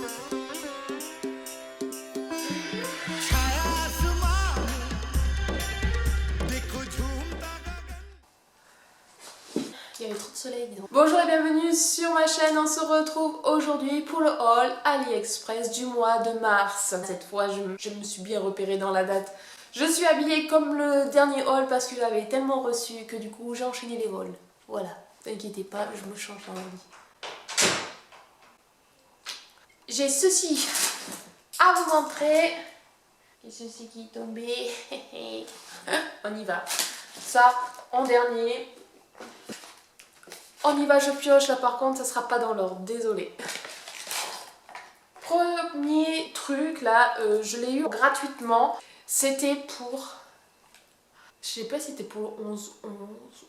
Il y avait trop de soleil. Bonjour et bienvenue sur ma chaîne. On se retrouve aujourd'hui pour le haul AliExpress du mois de mars. Cette fois, je me suis bien repérée dans la date. Je suis habillée comme le dernier haul parce que j'avais tellement reçu que du coup j'ai enchaîné les hauls. Voilà, n'inquiétez pas, je me change dans la vie. J'ai ceci à vous montrer. Et ceci qui est tombé. On y va. Ça en dernier. On y va, je pioche. Là par contre, ça sera pas dans l'ordre. Désolée. Premier truc là, je l'ai eu gratuitement. C'était pour... Je sais pas si c'était pour le 11-11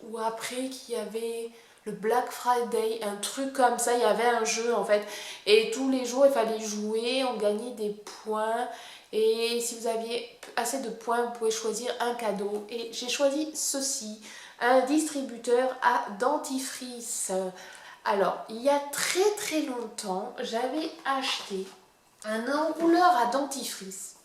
ou après qu'il y avait le Black Friday, un truc comme ça. Il y avait un jeu en fait. Et tous les jours, il fallait jouer, on gagnait des points. Et si vous aviez assez de points, vous pouvez choisir un cadeau. Et j'ai choisi ceci, un distributeur à dentifrice. Alors, il y a très longtemps, j'avais acheté un enrouleur à dentifrice.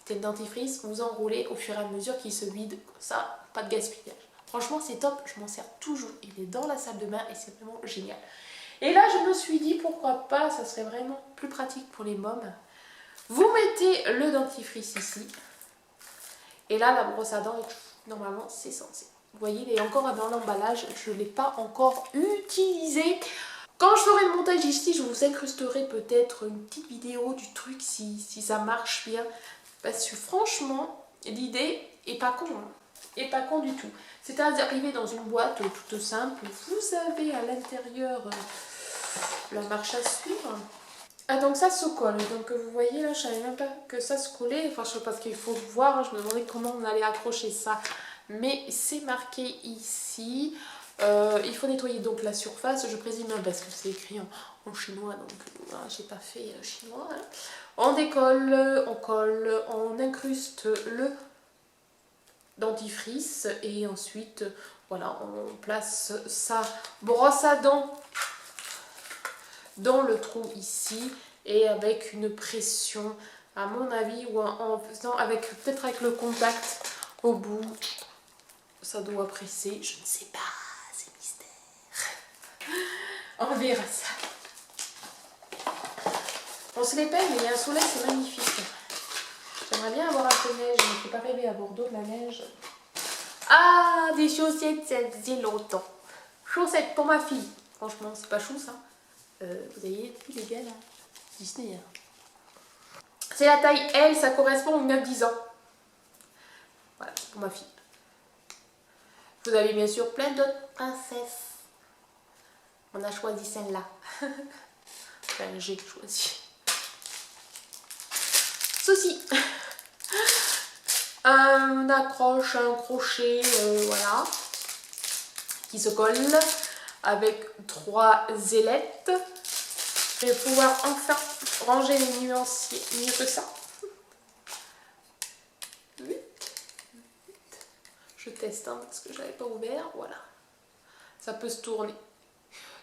C'est le dentifrice, vous enroulez au fur et à mesure qu'il se vide, comme ça, pas de gaspillage. Franchement, c'est top, je m'en sers toujours. Il est dans la salle de bain et c'est vraiment génial. Et là, je me suis dit, pourquoi pas, ça serait vraiment plus pratique pour les mômes. Vous mettez le dentifrice ici. Et là, la brosse à dents, normalement, c'est censé. Vous voyez, il est encore dans l'emballage. Je ne l'ai pas encore utilisé. Quand je ferai le montage ici, je vous incrusterai peut-être une petite vidéo du truc si ça marche bien. Parce que franchement, l'idée est pas con. Hein. Et pas con du tout. C'est à arriver dans une boîte toute simple. Vous avez à l'intérieur la marche à suivre. Ah, donc ça se colle, donc vous voyez là, je savais même pas que ça se collait, enfin je sais pas, parce qu'il faut voir, je me demandais comment on allait accrocher ça, mais c'est marqué ici. Il faut nettoyer donc la surface, je présume, hein, parce que c'est écrit en chinois, donc voilà, j'ai pas fait chinois. Hein. On décolle, on colle, on incruste le dentifrice et ensuite, voilà, on place sa brosse à dents dans le trou ici et avec une pression à mon avis ou en faisant avec peut-être avec le contact au bout ça doit presser, je ne sais pas, c'est mystère. On verra ça. On se les peine, mais il y a un soleil, c'est magnifique. J'aimerais bien avoir un peu de neige, je ne peux pas rêver à Bordeaux de la neige. Ah, des chaussettes, ça faisait longtemps. Chaussettes pour ma fille, franchement c'est pas chou ça. Vous voyez, les gars là, Disney. Hein. C'est la taille L, ça correspond aux 9-10 ans. Voilà, c'est pour ma fille. Vous avez bien sûr plein d'autres princesses. On a choisi celle-là. Enfin, j'ai choisi. Ceci. Un accroche, un crochet, voilà. Qui se colle. Avec 3 ailettes. Je vais pouvoir enfin ranger les nuanciers mieux que ça. Je teste hein, parce que je n'avais pas ouvert. Voilà. Ça peut se tourner.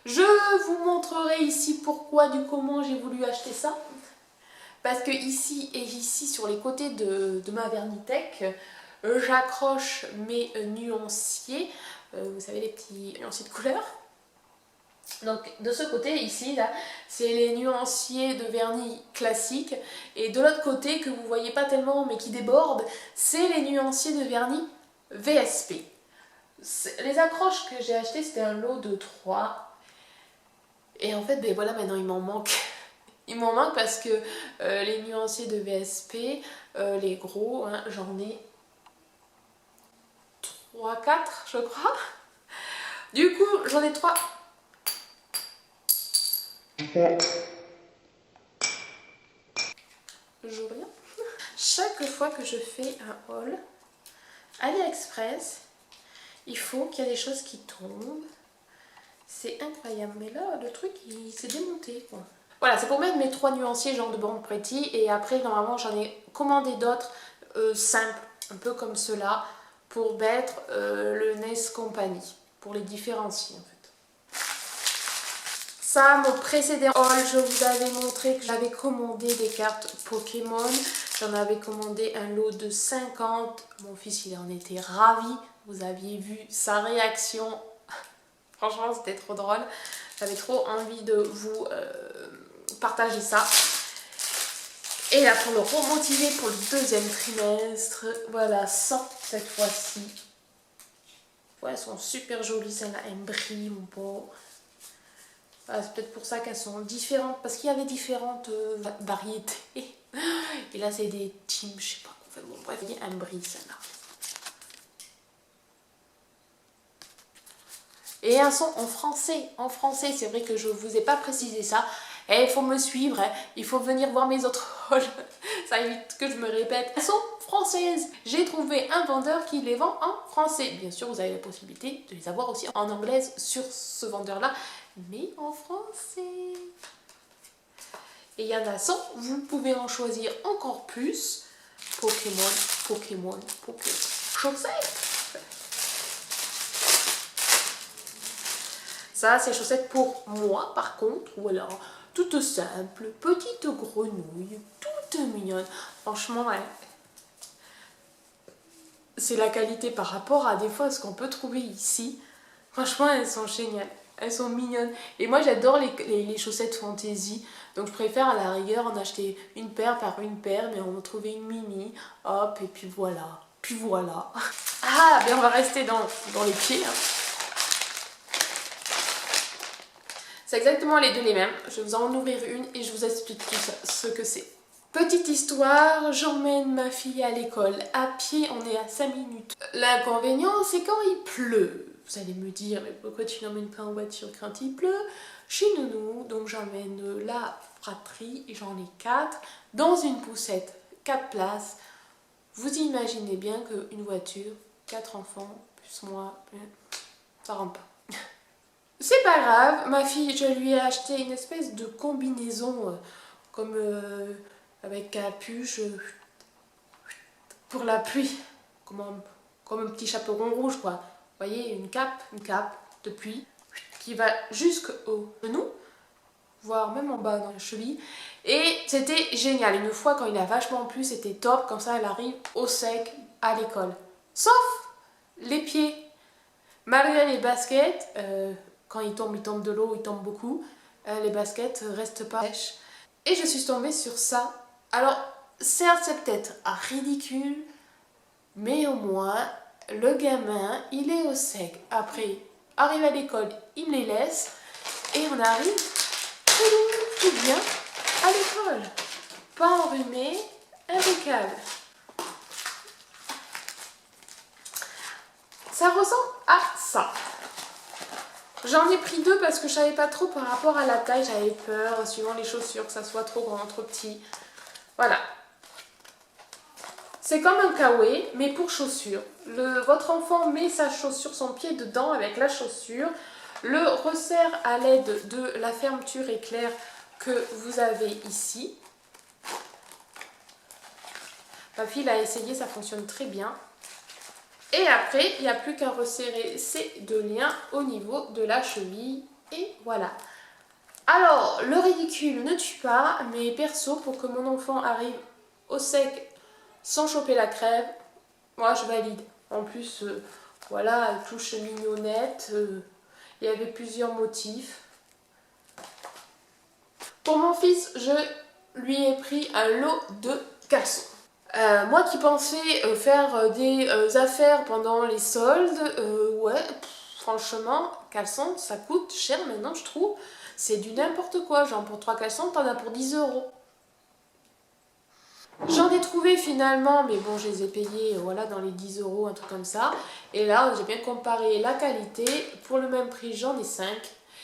Je vous montrerai ici pourquoi du comment j'ai voulu acheter ça. Parce que ici et ici sur les côtés de ma Vernitech, j'accroche mes nuanciers. Vous savez les petits nuanciers de couleur. Donc de ce côté ici là c'est les nuanciers de vernis classiques et de l'autre côté que vous voyez pas tellement mais qui débordent c'est les nuanciers de vernis VSP. Les accroches que j'ai achetées c'était un lot de 3 et en fait ben voilà maintenant il m'en manque. Il m'en manque parce que les nuanciers de VSP, les gros, hein, j'en ai 3-4 je crois. Du coup j'en ai 3. Je rien. Chaque fois que je fais un haul AliExpress, il faut qu'il y ait des choses qui tombent. C'est incroyable. Mais là, le truc, il s'est démonté, quoi. Voilà, c'est pour mettre mes 3 nuanciers genre de Born Pretty. Et après, normalement, j'en ai commandé d'autres simples, un peu comme ceux-là, pour mettre le NES Company, pour les différencier, en fait. Ça, mon précédent haul, je vous avais montré que j'avais commandé des cartes Pokémon. J'en avais commandé un lot de 50. Mon fils, il en était ravi. Vous aviez vu sa réaction. Franchement, c'était trop drôle. J'avais trop envie de vous partager ça. Et là, pour le remotiver pour le deuxième trimestre, voilà, 100 cette fois-ci. Ouais, elles sont super jolies, celles-là, elles brillent, mon pauvre. Voilà, c'est peut-être pour ça qu'elles sont différentes, parce qu'il y avait différentes variétés. Et là, c'est des teams, je sais pas quoi faire. Bon, bref, elles brillent, celles-là. Et elles sont en français. En français, c'est vrai que je ne vous ai pas précisé ça. Et il faut me suivre, hein. Il faut venir voir mes autres hauls. Ça évite que je me répète. Elles sont françaises. J'ai trouvé un vendeur qui les vend en français. Bien sûr, vous avez la possibilité de les avoir aussi en anglaise sur ce vendeur-là, mais en français. Et il y en a 100. Vous pouvez en choisir encore plus. Pokémon, Pokémon, Pokémon. Chaussettes. Ça, c'est chaussettes pour moi, par contre. Voilà, toute simple, petite grenouille, toute mignonne. Franchement, c'est la qualité par rapport à des fois ce qu'on peut trouver ici. Franchement, elles sont géniales. Elles sont mignonnes. Et moi, j'adore les chaussettes fantaisie. Donc, je préfère à la rigueur en acheter une paire par une paire. Mais on va trouver une mini. Hop, et puis voilà. Puis voilà. Ah, ben on va rester dans les pieds. Hein. C'est exactement les deux les mêmes. Je vais vous en ouvrir une et je vous explique tout ça, ce que c'est. Petite histoire, j'emmène ma fille à l'école. À pied, on est à 5 minutes. L'inconvénient, c'est quand il pleut. Vous allez me dire, mais pourquoi tu n'emmènes pas en voiture quand il pleut? Chez Nounou, donc j'emmène la fratrie, et j'en ai 4, dans une poussette, 4 places. Vous imaginez bien qu'une voiture, 4 enfants, plus moi, ça rentre pas. C'est pas grave, ma fille, je lui ai acheté une espèce de combinaison comme avec capuche pour la pluie, comme un petit chaperon rouge quoi. Vous voyez, une cape de pluie qui va jusqu'au genou, voire même en bas dans la cheville. Et c'était génial, une fois quand il a vachement plu, c'était top, comme ça elle arrive au sec à l'école. Sauf les pieds, malgré les baskets. Quand il tombe de l'eau, il tombe beaucoup. Les baskets restent pas sèches. Et je suis tombée sur ça. Alors, certes, c'est peut-être ridicule, mais au moins, le gamin, il est au sec. Après, arrive à l'école, il me les laisse. Et on arrive tout bien à l'école. Pas enrhumé, impeccable. Ça ressemble à ça. J'en ai pris 2 parce que je savais pas trop par rapport à la taille, j'avais peur, suivant les chaussures, que ça soit trop grand, trop petit. Voilà. C'est comme un kawaii, mais pour chaussures. Votre enfant met sa chaussure, son pied dedans avec la chaussure, le resserre à l'aide de la fermeture éclair que vous avez ici. Ma fille l'a essayé, ça fonctionne très bien. Et après, il n'y a plus qu'à resserrer ces 2 liens au niveau de la cheville. Et voilà. Alors, le ridicule ne tue pas, mais perso, pour que mon enfant arrive au sec sans choper la crève, moi je valide. En plus, voilà, elle touche mignonnette. Il y avait plusieurs motifs. Pour mon fils, je lui ai pris un lot de caleçons. Moi qui pensais faire des affaires pendant les soldes, ouais, franchement, caleçons, ça coûte cher maintenant, je trouve. C'est du n'importe quoi, genre pour 3 caleçons, t'en as pour 10 €. J'en ai trouvé finalement, mais bon, je les ai payés voilà, dans les 10 €, un truc comme ça. Et là, j'ai bien comparé la qualité. Pour le même prix, j'en ai 5.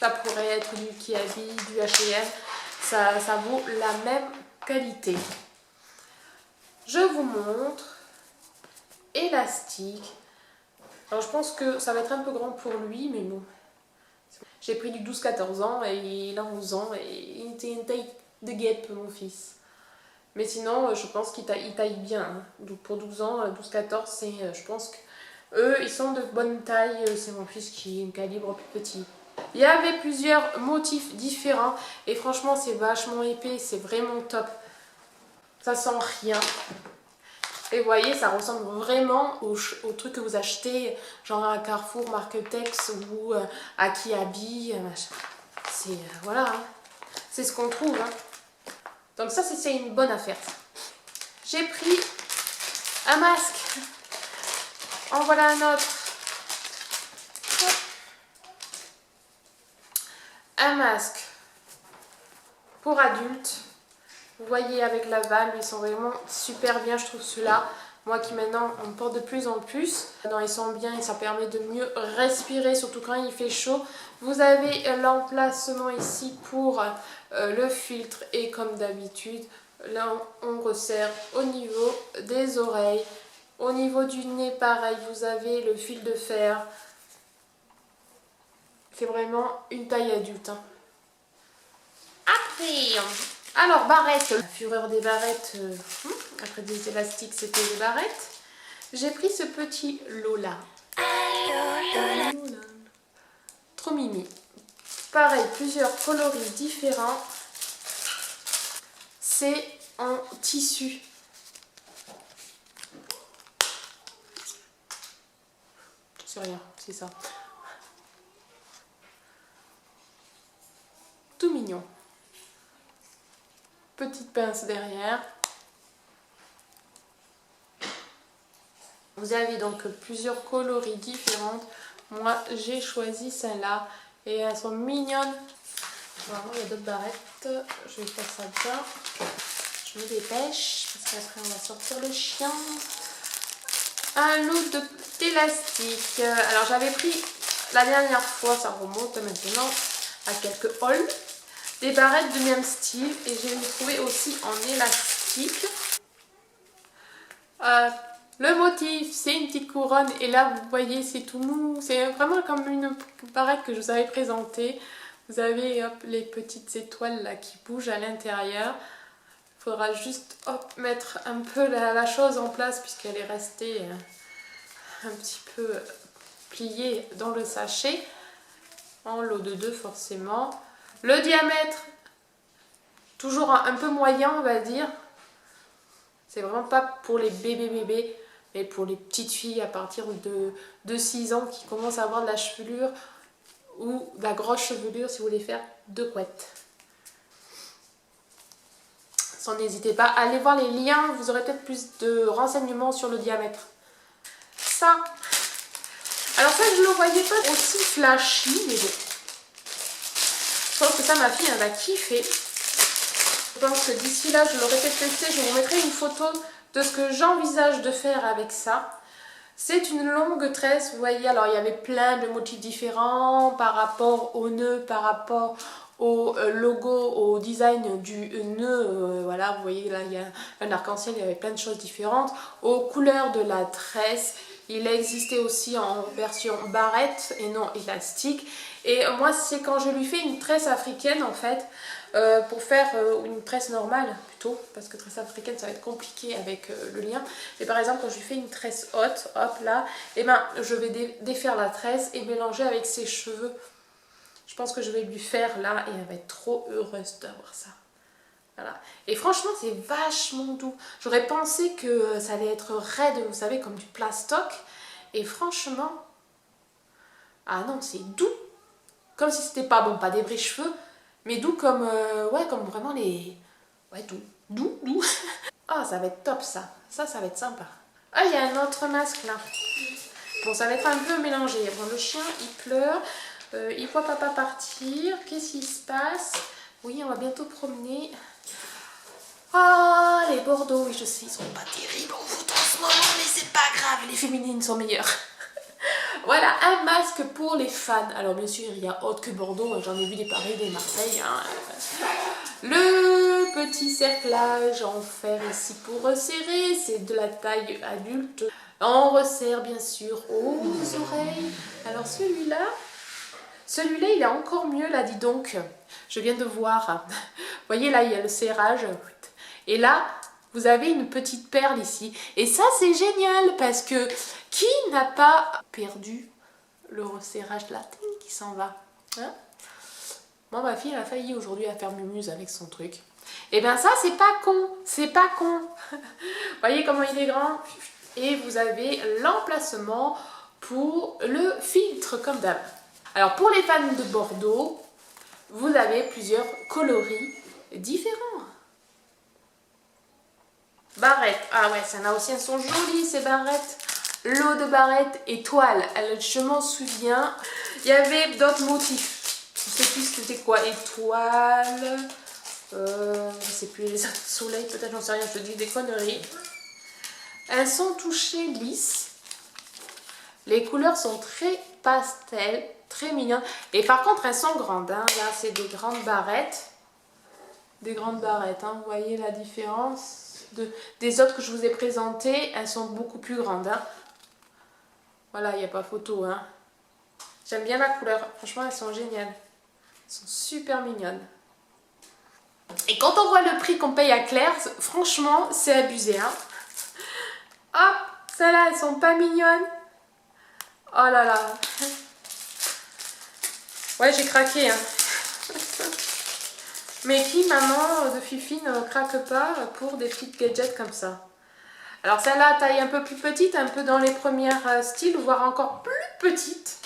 Ça pourrait être du Kiabi, du H&M. Ça vaut la même qualité. Je vous montre. Élastique. Alors je pense que ça va être un peu grand pour lui, mais bon. J'ai pris du 12-14 ans et il a 11 ans et il était une taille de guêpe, mon fils. Mais sinon, je pense qu'il taille bien. Hein. Donc pour 12 ans, 12-14, je pense qu'eux, ils sont de bonne taille. C'est mon fils qui est un calibre plus petit. Il y avait plusieurs motifs différents et franchement c'est vachement épais, c'est vraiment top. Ça sent rien. Et vous voyez, ça ressemble vraiment au truc que vous achetez, genre à Carrefour, Marketex ou à Kiabi. C'est voilà, hein. C'est ce qu'on trouve. Hein. Donc ça, c'est une bonne affaire. J'ai pris un masque. En voilà un autre. Un masque pour adultes. Vous voyez avec la valve, ils sont vraiment super bien, je trouve ceux-là. Moi qui maintenant on porte de plus en plus. Non, ils sont bien et ça permet de mieux respirer, surtout quand il fait chaud. Vous avez l'emplacement ici pour le filtre et comme d'habitude, là on resserre au niveau des oreilles. Au niveau du nez, pareil, vous avez le fil de fer. C'est vraiment une taille adulte. Hein. Après, alors barrettes, la fureur des barrettes, après des élastiques c'était des barrettes. J'ai pris ce petit lot là. Trop mimi. Pareil, plusieurs coloris différents. C'est en tissu. C'est rien, c'est ça. Tout mignon. Petite pince derrière. Vous avez donc plusieurs coloris différentes. Moi j'ai choisi celle-là et elles sont mignonnes. Vraiment il y a d'autres barrettes. Je vais faire ça bien. Je me dépêche parce qu'après on va sortir le chien. Un lot d'élastique. Alors j'avais pris la dernière fois, ça remonte maintenant à quelques hauls. Des barrettes du même style et j'ai trouvé aussi en élastique. Le motif c'est une petite couronne et là vous voyez c'est tout mou. C'est vraiment comme une barrette que je vous avais présentée. Vous avez hop, les petites étoiles là qui bougent à l'intérieur. Il faudra juste hop, mettre un peu la chose en place puisqu'elle est restée un petit peu pliée dans le sachet. En lot de 2 forcément. Le diamètre, toujours un peu moyen on va dire. C'est vraiment pas pour les bébés, mais pour les petites filles à partir de 6 ans qui commencent à avoir de la chevelure ou de la grosse chevelure si vous voulez faire 2 couettes. Sans n'hésitez pas, allez voir les liens, vous aurez peut-être plus de renseignements sur le diamètre. Ça, alors ça je ne le voyais pas aussi flashy, mais bon. Je pense que ça ma fille elle va kiffer. Je pense que d'ici là je l'aurai peut-être testé, je vous mettrai une photo de ce que j'envisage de faire avec ça. C'est une longue tresse, vous voyez, alors il y avait plein de motifs différents par rapport au nœud, par rapport au logo, au design du nœud, voilà, vous voyez là il y a un arc-en-ciel, il y avait plein de choses différentes, aux couleurs de la tresse. Il existait aussi en version barrette et non élastique. Et moi c'est quand je lui fais une tresse africaine en fait, pour faire une tresse normale plutôt, parce que tresse africaine ça va être compliqué avec le lien. Et par exemple quand je lui fais une tresse haute, hop là, et ben je vais défaire la tresse et mélanger avec ses cheveux. Je pense que je vais lui faire là et elle va être trop heureuse d'avoir ça. Voilà. Et franchement c'est vachement doux. J'aurais pensé que ça allait être raide, vous savez, comme du plastoc. Et franchement, ah non, c'est doux. Comme si c'était pas, bon, pas des vrais cheveux, mais doux comme, ouais, comme vraiment les... Ouais, doux. Ah, ça va être top ça. Ça va être sympa. Ah, il y a un autre masque là. Bon, ça va être un peu mélangé. Bon, le chien, il pleure. Il voit papa partir. Qu'est-ce qui se passe? Oui, on va bientôt promener. Ah, les Bordeaux, oui, je sais, ils sont pas terribles en foot en ce moment, mais c'est pas grave, les féminines sont meilleures. Voilà, un masque pour les fans. Alors bien sûr, il y a autre que Bordeaux, j'en ai vu des Paris, des Marseille. Hein. Le petit cerclage en fer ici pour resserrer, c'est de la taille adulte. On resserre bien sûr aux oreilles. Alors celui-là, il est encore mieux là, dis donc. Je viens de voir. Vous voyez là, il y a le serrage. Et là, vous avez une petite perle ici. Et ça, c'est génial parce que qui n'a pas perdu le resserrage de la tête qui s'en va? Hein? Moi, ma fille, elle a failli aujourd'hui à faire mumuse avec son truc. Et bien ça, c'est pas con. C'est pas con. Voyez comment il est grand. Et vous avez l'emplacement pour le filtre, comme d'hab. Alors, pour les fans de Bordeaux, vous avez plusieurs coloris différents. Barrettes. Ah ouais, ça en a aussi, elles sont jolies ces barrettes. Lot de barrettes étoiles. Je m'en souviens. Il y avait d'autres motifs. Je sais plus c'était quoi. Étoiles. Je sais plus. Les soleils, peut-être, j'en sais rien. Je te dis des conneries. Elles sont touchées lisses. Les couleurs sont très pastel, très mignonnes. Et par contre, elles sont grandes. Hein. Là, c'est des grandes barrettes. Des grandes barrettes. Hein. Vous voyez la différence des autres que je vous ai présentées. Elles sont beaucoup plus grandes. Hein. Voilà, il n'y a pas photo. Hein. J'aime bien la couleur. Franchement, elles sont géniales. Elles sont super mignonnes. Et quand on voit le prix qu'on paye à Claire, franchement, c'est abusé. Hein. Hop, celles-là, elles sont pas mignonnes. Oh là là. Ouais, j'ai craqué. Hein. Mais qui, maman de Fifi, ne craque pas pour des petites gadgets comme ça? Alors celle-là, taille un peu plus petite, un peu dans les premières styles, voire encore plus petite.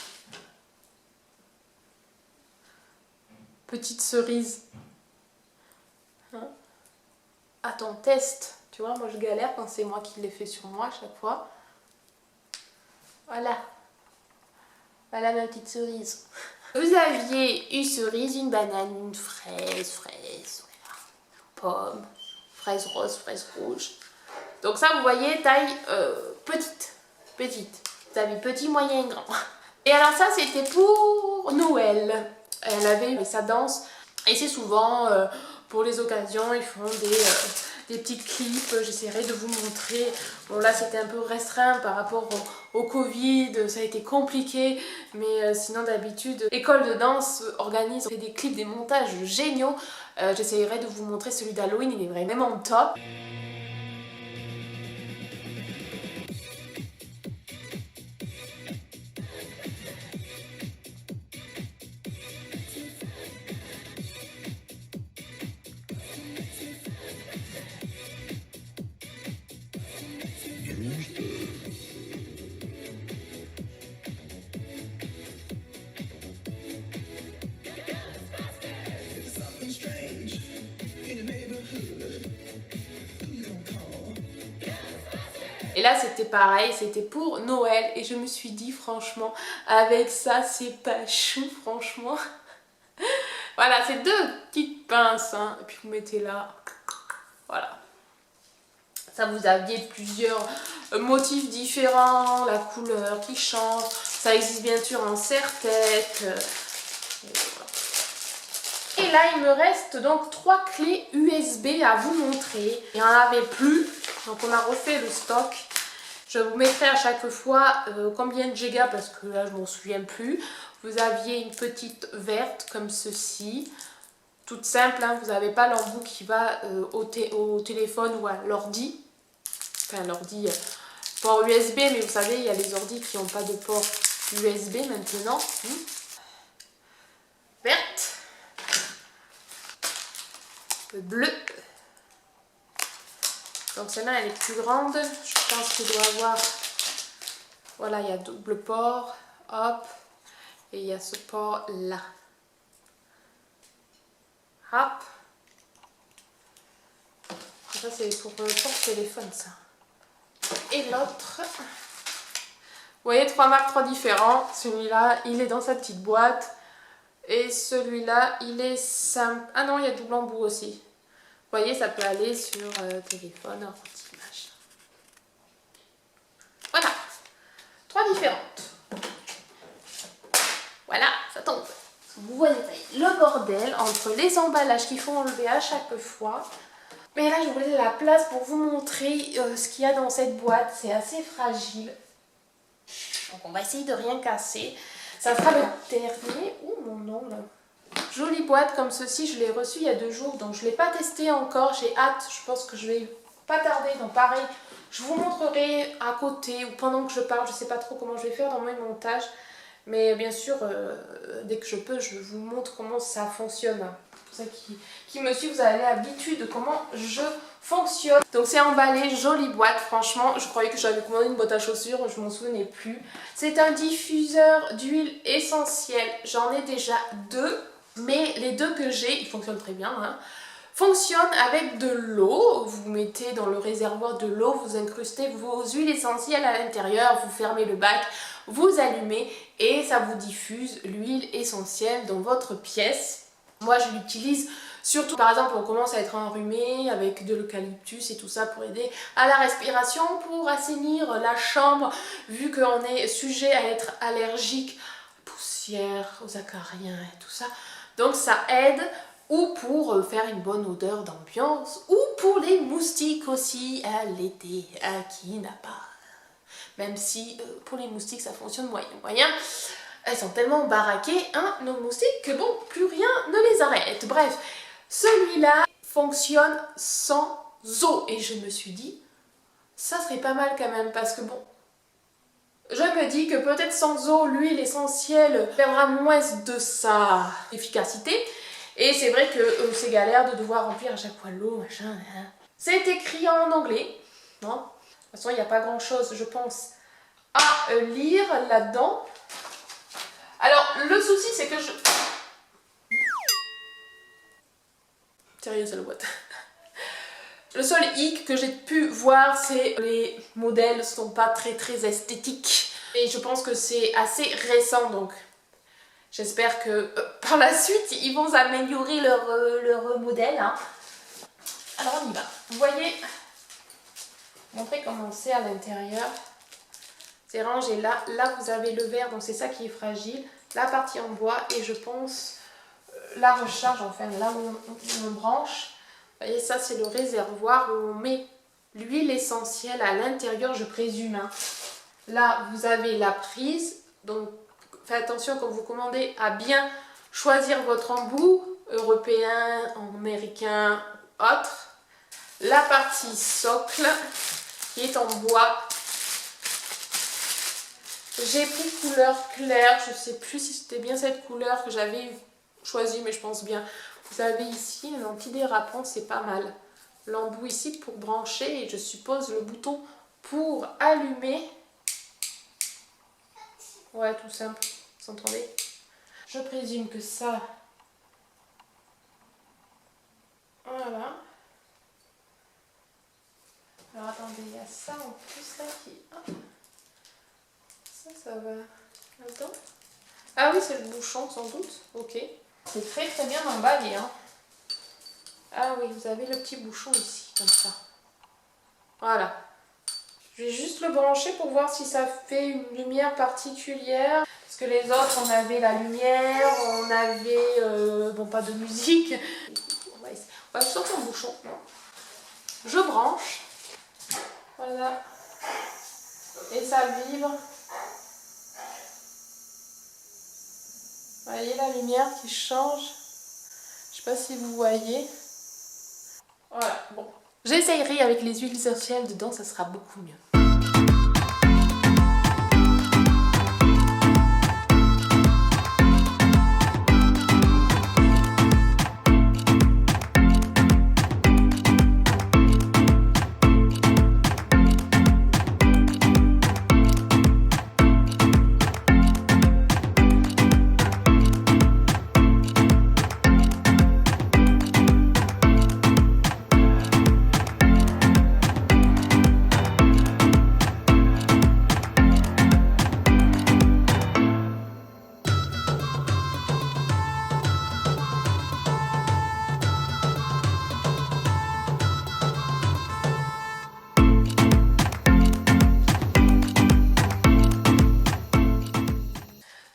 Petite cerise. Hein? Attends, test. Tu vois, moi je galère quand c'est moi qui l'ai fait sur moi à chaque fois. Voilà. Voilà ma petite cerise. Vous aviez une cerise, une banane, une fraise, voilà. Pomme, fraise rose, fraise rouge. Donc ça, vous voyez, taille petite. Vous avez petit, moyen et grand. Et alors ça, c'était pour Noël. Elle avait sa danse. Et c'est souvent, pour les occasions, ils font des petites clips. J'essaierai de vous montrer. Bon là, c'était un peu restreint par rapport au Covid. Ça a été compliqué. Mais sinon, d'habitude, l'école de danse organise des clips, des montages géniaux. J'essaierai de vous montrer celui d'Halloween. Il est vraiment top. Et là c'était pareil, c'était pour Noël et je me suis dit franchement avec ça c'est pas chou franchement. Voilà, c'est deux petites pinces hein, et puis vous mettez là, voilà. Ça vous aviez plusieurs motifs différents, la couleur qui change, ça existe bien sûr en serre-tête. Et là il me reste donc 3 clés USB à vous montrer. Il n'y en avait plus, donc on a refait le stock. Je vous mettrai à chaque fois combien de gigas parce que là je m'en souviens plus. Vous aviez une petite verte comme ceci, toute simple, hein, vous n'avez pas l'embout qui va au téléphone ou à l'ordi. Enfin l'ordi, port USB, mais vous savez il y a les ordis qui n'ont pas de port USB maintenant. Verte, bleu. Donc celle-là elle est plus grande, je pense qu'il doit avoir, voilà il y a double port, hop, et il y a ce port là, hop, ça c'est pour le porte-téléphone ça. Et l'autre, vous voyez 3 marques, 3 différents, celui-là il est dans sa petite boîte, et celui-là il est simple, ah non il y a double embout aussi. Vous voyez, ça peut aller sur téléphone, ordi, machin. Voilà, 3 différentes. Voilà, ça tombe. Vous voyez le bordel entre les emballages qui font enlever à chaque fois. Mais là, je voulais la place pour vous montrer ce qu'il y a dans cette boîte. C'est assez fragile. Donc, on va essayer de rien casser. Ça sera le dernier. Ouh, mon nom là. Jolie boîte comme ceci, je l'ai reçue il y a 2 jours, donc je ne l'ai pas testé encore, j'ai hâte, je pense que je vais pas tarder, donc pareil, je vous montrerai à côté ou pendant que je parle, je ne sais pas trop comment je vais faire dans mon montage, Mais bien sûr, dès que je peux, je vous montre comment ça fonctionne. Pour ceux qui me suivent, vous avez l'habitude de comment je fonctionne. Donc c'est emballé, jolie boîte, franchement. Je croyais que j'avais commandé une boîte à chaussures, je m'en souvenais plus. C'est un diffuseur d'huile essentielle. J'en ai déjà 2, mais les 2 que j'ai, ils fonctionnent très bien, hein. Fonctionne avec de l'eau, vous mettez dans le réservoir de l'eau, vous incrustez vos huiles essentielles à l'intérieur, vous fermez le bac, vous allumez et ça vous diffuse l'huile essentielle dans votre pièce. Moi je l'utilise surtout par exemple on commence à être enrhumé avec de l'eucalyptus et tout ça pour aider à la respiration, pour assainir la chambre vu qu'on est sujet à être allergique aux poussières, aux acariens et tout ça. Donc ça aide. Ou pour faire une bonne odeur d'ambiance, ou pour les moustiques aussi à l'été, qui n'a pas. Même si pour les moustiques ça fonctionne moyen. Elles sont tellement baraquées, hein, nos moustiques, que bon, plus rien ne les arrête. Bref, celui-là fonctionne sans eau. Et je me suis dit, ça serait pas mal quand même, parce que bon, je me dis que peut-être sans eau, l'huile essentielle perdra moins de sa efficacité. Et c'est vrai que c'est galère de devoir remplir à chaque fois l'eau, machin. Hein. C'est écrit en anglais. Non. De toute façon, il n'y a pas grand-chose, je pense, à lire là-dedans. Alors, le souci, c'est que je... Sérieux, c'est la boîte. Le seul hic que j'ai pu voir, c'est que les modèles ne sont pas très esthétiques. Et je pense que c'est assez récent, donc... J'espère que par la suite, ils vont améliorer leur modèle. Hein. Alors on y va. Vous voyez, montrer comment c'est à l'intérieur. C'est rangé là. Là, vous avez le verre, donc c'est ça qui est fragile. La partie en bois et je pense la recharge, enfin là où on branche. Vous voyez, ça c'est le réservoir où on met l'huile essentielle à l'intérieur, je présume. Hein. Là, vous avez la prise, donc... Faites attention quand vous commandez à bien choisir votre embout, européen, américain, autre. La partie socle qui est en bois. J'ai pris couleur claire, je ne sais plus si c'était bien cette couleur que j'avais choisie, mais je pense bien. Vous avez ici un antidérapant, c'est pas mal. L'embout ici pour brancher et je suppose le bouton pour allumer. Ouais, tout simple. Vous entendez? Je présume que ça... Voilà. Alors attendez, il y a ça en plus là qui... Hop. Ça va là-dedans. Ah oui, c'est le bouchon sans doute. Ok. C'est très bien emballé. Hein. Ah oui, vous avez le petit bouchon ici, comme ça. Voilà. Je vais juste le brancher pour voir si ça fait une lumière particulière. Parce que les autres, on avait la lumière, on avait... bon, pas de musique. On va sortir le bouchon. Je branche. Voilà. Et ça vibre. Vous voyez la lumière qui change. Je sais pas si vous voyez. Voilà, bon. J'essayerai avec les huiles essentielles dedans, ça sera beaucoup mieux.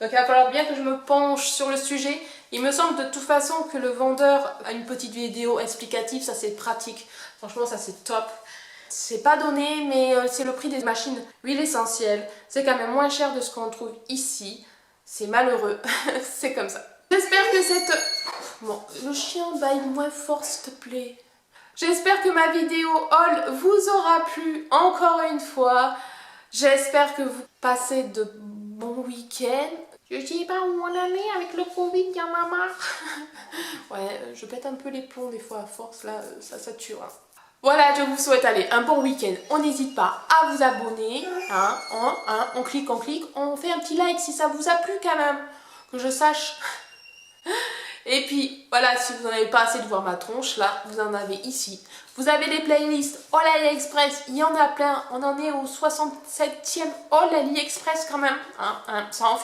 Donc il va falloir bien que je me penche sur le sujet. Il me semble de toute façon que le vendeur a une petite vidéo explicative, ça c'est pratique. Franchement ça c'est top. C'est pas donné mais c'est le prix des machines huile essentielle. C'est quand même moins cher de ce qu'on trouve ici. C'est malheureux, c'est comme ça. J'espère que cette... Bon, le chien baille moins fort s'il te plaît. J'espère que ma vidéo haul vous aura plu encore une fois. J'espère que vous passez de bons week-ends. Je sais pas où on en est avec le Covid, y'en a marre. Ouais, je pète un peu les plombs des fois à force, là, ça sature. Hein. Voilà, je vous souhaite allez, un bon week-end. On n'hésite pas à vous abonner. Hein, on clique, on fait un petit like si ça vous a plu quand même. Que je sache. Et puis, voilà, si vous n'en avez pas assez de voir ma tronche, là, vous en avez ici. Vous avez des playlists All AliExpress, il y en a plein. On en est au 67e All AliExpress quand même. Ça en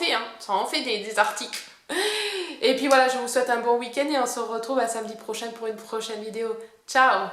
fait des articles. Et puis voilà, je vous souhaite un bon week-end et on se retrouve à samedi prochain pour une prochaine vidéo. Ciao!